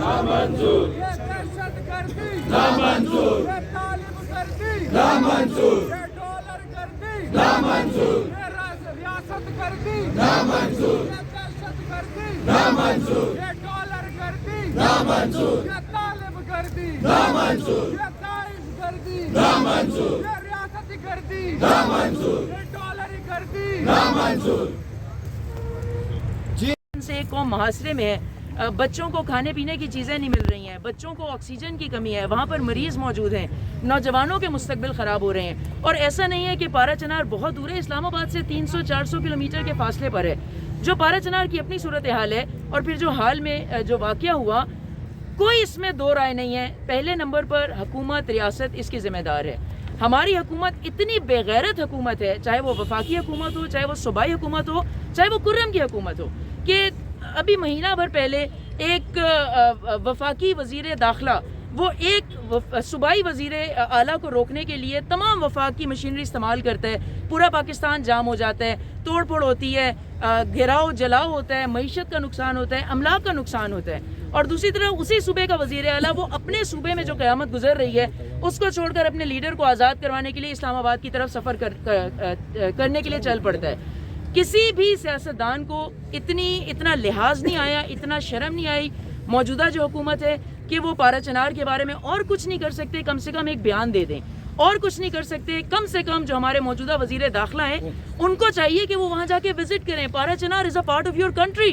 नामंजूर, ये दहशत गर्दी नामंजूर, ये तालिब गर्दी नामंजूर, ये डॉलर गर्दी नामंजूर, ये रियासत गर्दी नामंजूर, ये दहशत गर्दी नामंजूर, ये डॉलर गर्दी नामंजूर, ये तालिब गर्दी नामंजूर, ये दाइश गर्दी नामंजूर, ये रियासती गर्दी नामंजूर, ये डॉलरी गर्दी नामंजूर। से कौम मुहासरे में है, बच्चों को खाने पीने की चीज़ें नहीं मिल रही हैं, बच्चों को ऑक्सीजन की कमी है, वहाँ पर मरीज़ मौजूद हैं, नौजवानों के मुस्तकबिल ख़राब हो रहे हैं। और ऐसा नहीं है कि पारा चनार बहुत दूर है, इस्लामाबाद से 300-400 किलोमीटर के फासले पर है। जो पारा चनार की अपनी सूरत हाल है और फिर जो हाल में जो वाक़या हुआ, कोई इसमें दो राय नहीं है। पहले नंबर पर हुकूमत, रियासत इसकी ज़िम्मेदार है। हमारी हुकूमत इतनी बेगैरत हुकूमत है, चाहे वो वफाकी हुकूमत हो, चाहे वो सूबाई हुकूमत हो, चाहे वो कुर्रम की हुकूमत हो, कि अभी महीना भर पहले एक वफाकी वज़ीर दाखिला वो एक सूबाई वज़ीर आला को रोकने के लिए तमाम वफाकी मशीनरी इस्तेमाल करता है, पूरा पाकिस्तान जाम हो जाता है, तोड़ फोड़ होती है, गिराव जलाव होता है, मईशत का नुकसान होता है, अमलाक का नुकसान होता है। और दूसरी तरफ उसी सूबे का वज़ीर आला वो अपने सूबे में जो क़यामत गुजर रही है उसको छोड़कर अपने लीडर को आज़ाद करवाने के लिए इस्लामाबाद की तरफ सफ़र करने के लिए चल पड़ता है। किसी भी सियासतदान को इतना लिहाज नहीं आया, इतना शर्म नहीं आई मौजूदा जो हुकूमत है कि वो पारा चनार के बारे में और कुछ नहीं कर सकते, कम से कम एक बयान दे दें, और कुछ नहीं कर सकते। कम से कम जो हमारे मौजूदा वज़ीर दाखिला हैं उनको चाहिए कि वो वहाँ जाके विजिट करें। पारा चनार is a part of your country.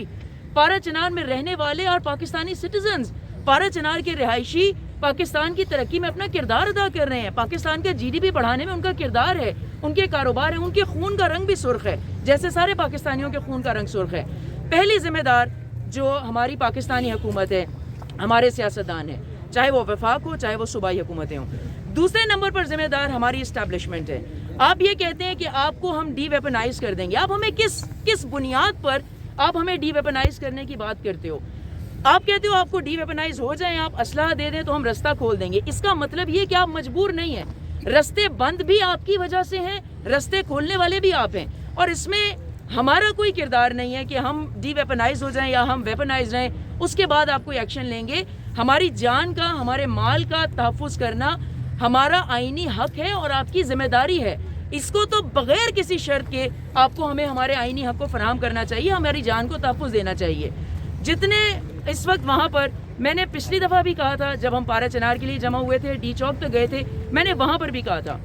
पारा चनार में रहने वाले और पाकिस्तानी सिटीजन्स, पारा चनार के रिहायशी पाकिस्तान की तरक्की में अपना किरदार अदा कर रहे हैं। पाकिस्तान का GDP बढ़ाने में उनका किरदार है, उनके कारोबार है, उनके खून का रंग भी सुर्ख है, जैसे सारे पाकिस्तानियों के खून का रंग सुर्ख है। पहली जिम्मेदार जो हमारी पाकिस्तानी हुकूमत है, हमारे सियासतदान है, चाहे वो वफाक हो, चाहे वो सूबाई हुकूमतें हों। दूसरे नंबर पर जिम्मेदार हमारी इस्टेब्लिशमेंट है। आप ये कहते हैं कि आपको हम डी वेपनाइज कर देंगे। आप हमें किस बुनियाद पर आप हमें डी वेपनाइज करने की बात करते हो? आप कहते हो आपको डी वेपनाइज हो जाए, आप असलहा दे दें तो हम रास्ता खोल देंगे। इसका मतलब ये कि आप मजबूर नहीं हैं। रास्ते बंद भी आपकी वजह से हैं, रास्ते खोलने वाले भी आप हैं, और इसमें हमारा कोई किरदार नहीं है कि हम डी वेपनाइज हो जाएं या हम वेपनाइज रहें उसके बाद आप कोई एक्शन लेंगे। हमारी जान का, हमारे माल का तहफ़्फ़ुज़ करना हमारा आईनी हक है और आपकी ज़िम्मेदारी है। इसको तो बग़ैर किसी शर्त के आपको हमें हमारे आईनी हक को फराहम करना चाहिए, हमारी जान को तहफ़्फ़ुज़ देना चाहिए। जितने इस वक्त वहाँ पर, मैंने पिछली दफ़ा भी कहा था जब हम पारा चनार के लिए जमा हुए थे, डी चौक तक गए थे, मैंने वहाँ पर भी कहा था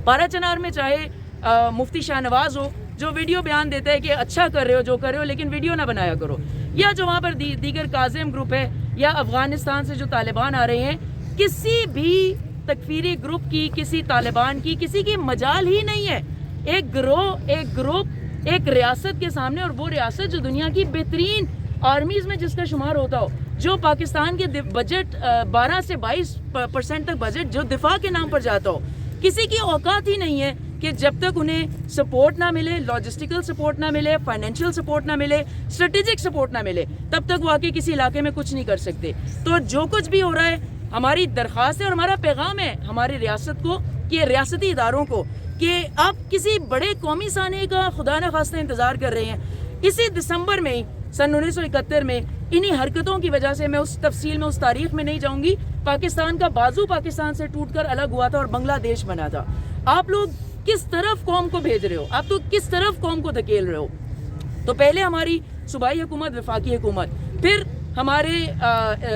पारा चनार में चाहे मुफ्ती शाहनवाज हो जो वीडियो बयान देता है कि अच्छा कर रहे हो जो कर रहे हो, लेकिन वीडियो ना बनाया करो, या जो वहाँ पर दीगर काज़िम ग्रुप है, या अफ़गानिस्तान से जो तालिबान आ रहे हैं, किसी भी तकफीरी ग्रुप की, किसी तालिबान की, किसी की मजाल ही नहीं है। एक ग्रुप एक रियासत के सामने, और वो रियासत जो दुनिया की बेहतरीन आर्मीज़ में जिसका शुमार होता हो, जो पाकिस्तान के बजट 12 से 22% तक बजट जो दिफा के नाम पर जाता हो, किसी की औकात ही नहीं है कि जब तक उन्हें सपोर्ट ना मिले, लॉजिस्टिकल सपोर्ट ना मिले, फाइनेंशियल सपोर्ट ना मिले, स्ट्रेटेजिक सपोर्ट ना मिले, तब तक वो आके किसी इलाके में कुछ नहीं कर सकते। तो जो कुछ भी हो रहा है, हमारी दरख्वास्त है और हमारा पैगाम है हमारी रियासत को, कि रियासती इदारों को, कि आप किसी बड़े कौमी साने का खुदा न खास्ता इंतज़ार कर रहे हैं। इसी दिसंबर में ही सन 1971 में इन्हीं हरकतों की वजह से, मैं उस तफसील में, उस तारीख में नहीं जाऊंगी, पाकिस्तान का बाजू पाकिस्तान से टूटकर अलग हुआ था और बांग्लादेश बना था। आप लोग किस तरफ कौम को भेज रहे हो? आप तो किस तरफ कौम को धकेल रहे हो? तो पहले हमारी सूबाई हुकूमत, वफाकी हुकूमत, फिर हमारे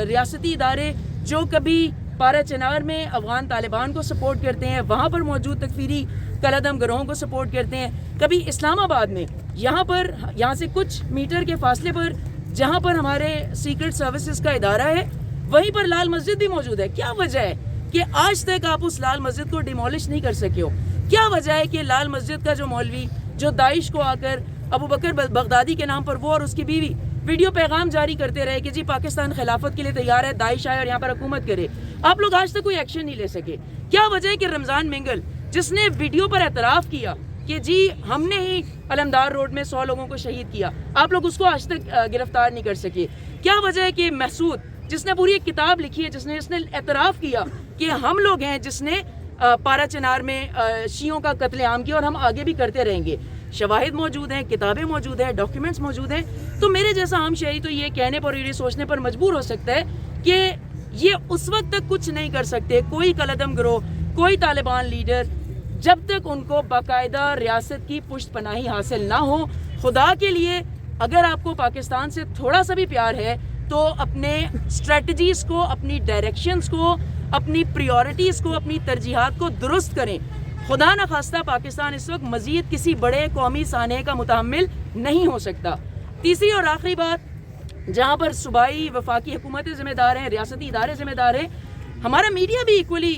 रियासती इदारे जो कभी पारा चनार में अफगान तालिबान को सपोर्ट करते हैं, वहाँ पर मौजूद तकफीरी कलअदम गरोहों को सपोर्ट करते हैं, कभी इस्लामाबाद में यहाँ से कुछ मीटर के फासले पर जहाँ पर हमारे सीक्रेट सर्विसेज का इदारा है, वहीं पर लाल मस्जिद भी मौजूद है। क्या वजह है कि आज तक आप उस लाल मस्जिद को डिमोलिश नहीं कर सके हो? क्या वजह है कि लाल मस्जिद का जो मौलवी, जो दाइश को आकर अबू बकर बगदादी के नाम पर वो और उसकी बीवी वीडियो पैगाम जारी करते रहे कि जी पाकिस्तान खिलाफत के लिए तैयार है, दाइश आए और यहाँ पर हुकूमत करे, आप लोग आज तक कोई एक्शन नहीं ले सके? क्या वजह है कि रमज़ान मिंगल, जिसने वीडियो पर एतराफ़ किया कि जी हमने ही अलमदार रोड में 100 लोगों को शहीद किया, आप लोग उसको आज तक गिरफ्तार नहीं कर सके? क्या वजह है कि महसूद, जिसने पूरी एक किताब लिखी है, जिसने एतराफ़ किया कि हम लोग हैं जिसने पारा चनार में शियों का कत्लेआम किया और हम आगे भी करते रहेंगे, शवाहिद मौजूद हैं, किताबें मौजूद हैं, डॉक्यूमेंट्स मौजूद हैं, तो मेरे जैसा आम शहरी तो ये कहने पर, ये सोचने पर मजबूर हो सकता है کہ یہ اس وقت تک کچھ نہیں کر سکتے کوئی کالعدم گروہ, کوئی طالبان لیڈر, جب تک ان کو باقاعدہ ریاست کی پشت پناہی حاصل نہ ہو. خدا کے لیے اگر آپ کو پاکستان سے تھوڑا سا بھی پیار ہے تو اپنے اسٹریٹجیز کو, اپنی ڈائریکشنز کو, اپنی پریورٹیز کو, اپنی ترجیحات کو درست کریں. خدا نخواستہ پاکستان اس وقت مزید کسی بڑے قومی سانحے کا متحمل نہیں ہو سکتا. تیسری اور آخری بات, جہاں پر صوبائی وفاقی حکومتیں ذمہ دار ہیں, ریاستی ادارے ذمہ دار ہیں, ہمارا میڈیا بھی ایکولی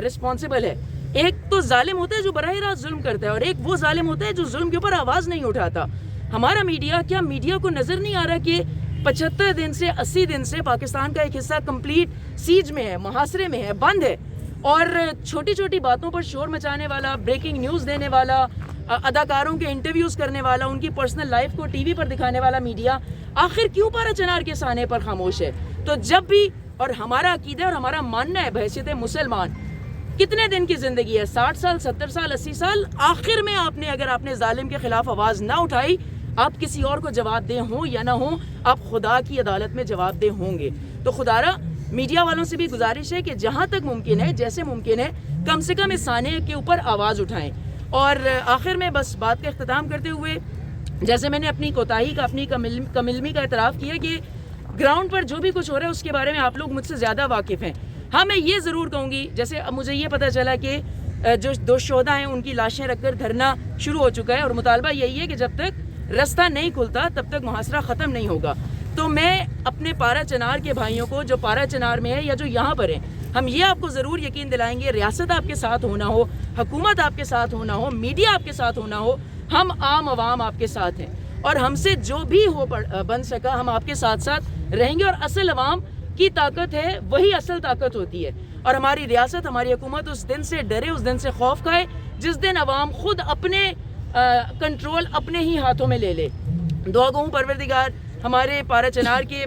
رسپانسبل ہے. ایک تو ظالم ہوتا ہے جو براہ راست ظلم کرتا ہے, اور ایک وہ ظالم ہوتا ہے جو ظلم کے اوپر آواز نہیں اٹھاتا. ہمارا میڈیا, کیا میڈیا کو نظر نہیں آ رہا کہ 75 دن سے 80 دن سے پاکستان کا ایک حصہ کمپلیٹ سیج میں ہے, محاصرے میں ہے, بند ہے, اور چھوٹی چھوٹی باتوں پر شور مچانے والا, بریکنگ نیوز دینے والا, اداکاروں کے انٹرویوز کرنے والا, ان کی پرسنل لائف کو ٹی وی پر دکھانے والا میڈیا آخر کیوں پارا چنار کے سانے پر خاموش ہے؟ تو جب بھی, اور ہمارا عقیدہ اور ہمارا ماننا ہے بحیثیت مسلمان, کتنے دن کی زندگی ہے, 60 سال, 70 سال, 80 سال, آخر میں اگر آپ نے ظالم کے خلاف آواز نہ اٹھائی, آپ کسی اور کو جواب دہ ہوں یا نہ ہوں, آپ خدا کی عدالت میں جواب دہ ہوں گے. تو خدارا میڈیا والوں سے بھی گزارش ہے کہ جہاں تک ممکن ہے, جیسے ممکن ہے, کم سے کم اس سانے کے اوپر آواز اٹھائیں. اور آخر میں بس بات کا اختتام کرتے ہوئے, جیسے میں نے اپنی کوتاہی کا, اپنی کم علمی کا اعتراف کیا کہ گراؤنڈ پر جو بھی کچھ ہو رہا ہے اس کے بارے میں آپ لوگ مجھ سے زیادہ واقف ہیں. ہاں, میں یہ ضرور کہوں گی, جیسے اب مجھے یہ پتہ چلا کہ جو 2 شہداء ہیں ان کی لاشیں رکھ کر دھرنا شروع ہو چکا ہے, اور مطالبہ یہی ہے کہ جب تک رستہ نہیں کھلتا تب تک محاصرہ ختم نہیں ہوگا. تو میں اپنے پارا چنار کے بھائیوں کو, جو پارا چنار میں ہے یا جو یہاں پر ہیں, ہم یہ آپ کو ضرور یقین دلائیں گے, ریاست آپ کے ساتھ ہونا ہو, حکومت آپ کے ساتھ ہونا ہو, میڈیا آپ کے ساتھ ہونا ہو, ہم عام عوام آپ کے ساتھ ہیں, اور ہم سے جو بھی ہو بن سکا ہم آپ کے ساتھ ساتھ رہیں گے. اور اصل عوام کی طاقت ہے, وہی اصل طاقت ہوتی ہے. اور ہماری ریاست, ہماری حکومت اس دن سے ڈرے, اس دن سے خوف کھائے جس دن عوام خود اپنے کنٹرول اپنے ہی ہاتھوں میں لے لے. دعا گو ہوں پروردگار ہمارے پارا چنار کے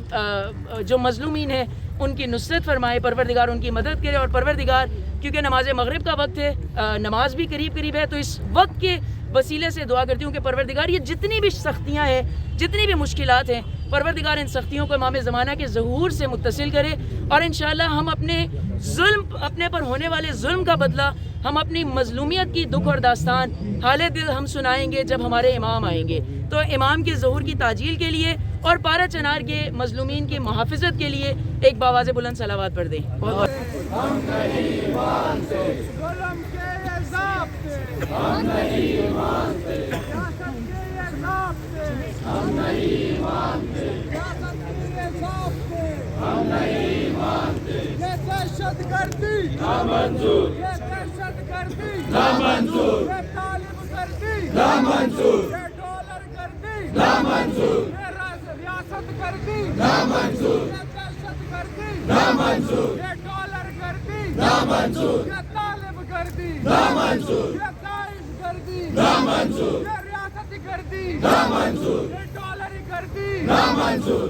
جو مظلومین ہیں ان کی نصرت فرمائے, پروردگار ان کی مدد کرے. اور پروردگار, کیونکہ نماز مغرب کا وقت ہے, نماز بھی قریب ہے, تو اس وقت کے وسیلے سے دعا کرتی ہوں کہ پروردگار یہ جتنی بھی سختیاں ہیں, جتنی بھی مشکلات ہیں, پروردگار ان سختیوں کو امام زمانہ کے ظہور سے متصل کرے, اور انشاءاللہ ہم اپنے پر ہونے والے ظلم کا بدلہ, ہم اپنی مظلومیت کی دکھ اور داستان حال دل ہم سنائیں گے جب ہمارے امام آئیں گے. تو امام کے ظہور کی تعجیل کے لیے اور پارا چنار کے مظلومین کی محافظت کے لیے ایک باواز بلند صلوات پڑھ دیں. ظلم کے یہ ضابطے, ہم نہیں مانتے, ریاست کے یہ ضابطے, ہم نہیں مانتے, ریاست کے یہ ضابطے, ہم نہیں مانتے, یہ دہشت گردی, نامنظور, یہ دہشت گردی, نامنظور, یہ طالب گردی, نامنظور, یہ ڈالر گردی, نامنظور, یہ ریاست گردی, نامنظور, یہ دہشت گردی, نامنظور, یہ ڈالر گردی, نامنظور, یہ طالب گردی, نامنظور, یہ داعش گردی, نامنظور, یہ ریاستی گردی, نامنظور, یہ ڈالری گردی, نامنظور,